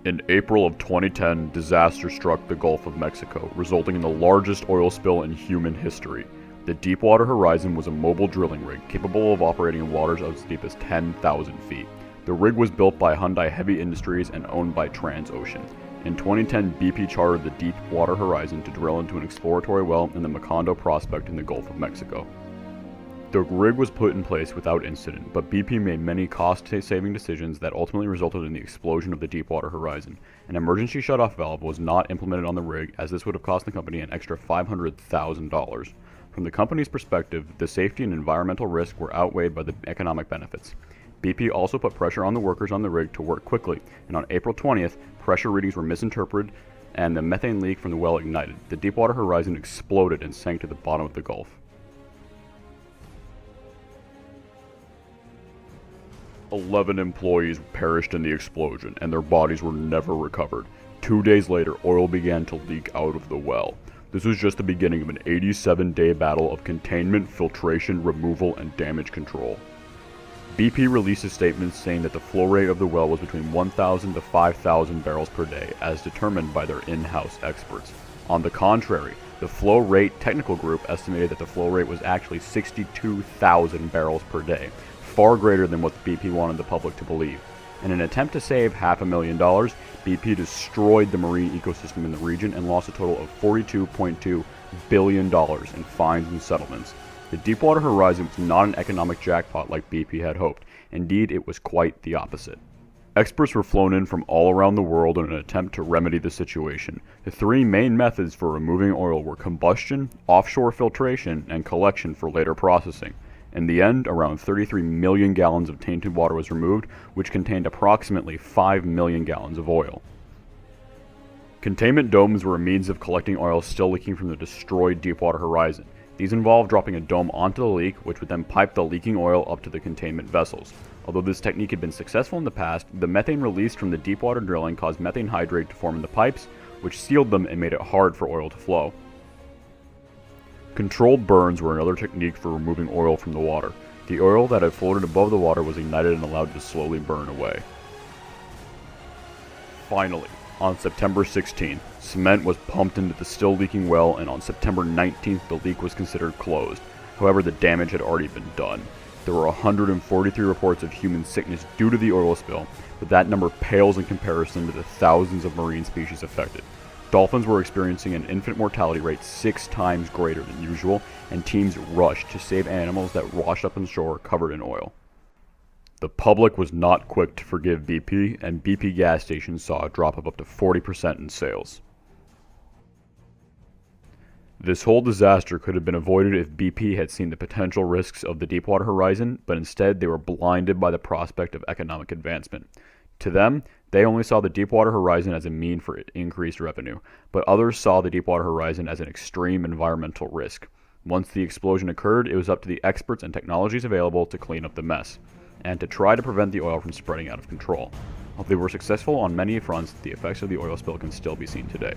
In April of 2010, disaster struck the Gulf of Mexico, resulting in the largest oil spill in human history. The Deepwater Horizon was a mobile drilling rig capable of operating in waters as deep as 10,000 feet. The rig was built by Hyundai Heavy Industries and owned by Transocean. In 2010, BP chartered the Deepwater Horizon to drill into an exploratory well in the Macondo prospect in the Gulf of Mexico. The rig was put in place without incident, but BP made many cost-saving decisions that ultimately resulted in the explosion of the Deepwater Horizon. An emergency shut-off valve was not implemented on the rig, as this would have cost the company an extra $500,000. From the company's perspective, the safety and environmental risk were outweighed by the economic benefits. BP also put pressure on the workers on the rig to work quickly, and on April 20th, pressure readings were misinterpreted and the methane leak from the well ignited. The Deepwater Horizon exploded and sank to the bottom of the Gulf. 11 employees perished in the explosion, and their bodies were never recovered. 2 days later, oil began to leak out of the well. This was just the beginning of an 87-day battle of containment, filtration, removal, and damage control. BP released a statement saying that the flow rate of the well was between 1,000 to 5,000 barrels per day, as determined by their in-house experts. On the contrary, the Flow Rate Technical Group estimated that the flow rate was actually 62,000 barrels per day, far greater than what BP wanted the public to believe. In an attempt to save $500,000, BP destroyed the marine ecosystem in the region and lost a total of $42.2 billion in fines and settlements. The Deepwater Horizon was not an economic jackpot like BP had hoped. Indeed, it was quite the opposite. Experts were flown in from all around the world in an attempt to remedy the situation. The three main methods for removing oil were combustion, offshore filtration, and collection for later processing. In the end, around 33 million gallons of tainted water was removed, which contained approximately 5 million gallons of oil. Containment domes were a means of collecting oil still leaking from the destroyed Deepwater Horizon. These involved dropping a dome onto the leak, which would then pipe the leaking oil up to the containment vessels. Although this technique had been successful in the past, the methane released from the deepwater drilling caused methane hydrate to form in the pipes, which sealed them and made it hard for oil to flow. Controlled burns were another technique for removing oil from the water. The oil that had floated above the water was ignited and allowed to slowly burn away. Finally, on September 16th, cement was pumped into the still leaking well, and on September 19th the leak was considered closed. However, the damage had already been done. There were 143 reports of human sickness due to the oil spill, but that number pales in comparison to the thousands of marine species affected. Dolphins were experiencing an infant mortality rate 6 times greater than usual, and teams rushed to save animals that washed up on shore covered in oil. The public was not quick to forgive BP, and BP gas stations saw a drop of up to 40% in sales. This whole disaster could have been avoided if BP had seen the potential risks of the Deepwater Horizon, but instead they were blinded by the prospect of economic advancement. To them, they only saw the Deepwater Horizon as a mean for increased revenue, but others saw the Deepwater Horizon as an extreme environmental risk. Once the explosion occurred, it was up to the experts and technologies available to clean up the mess, and to try to prevent the oil from spreading out of control. While they were successful on many fronts, the effects of the oil spill can still be seen today.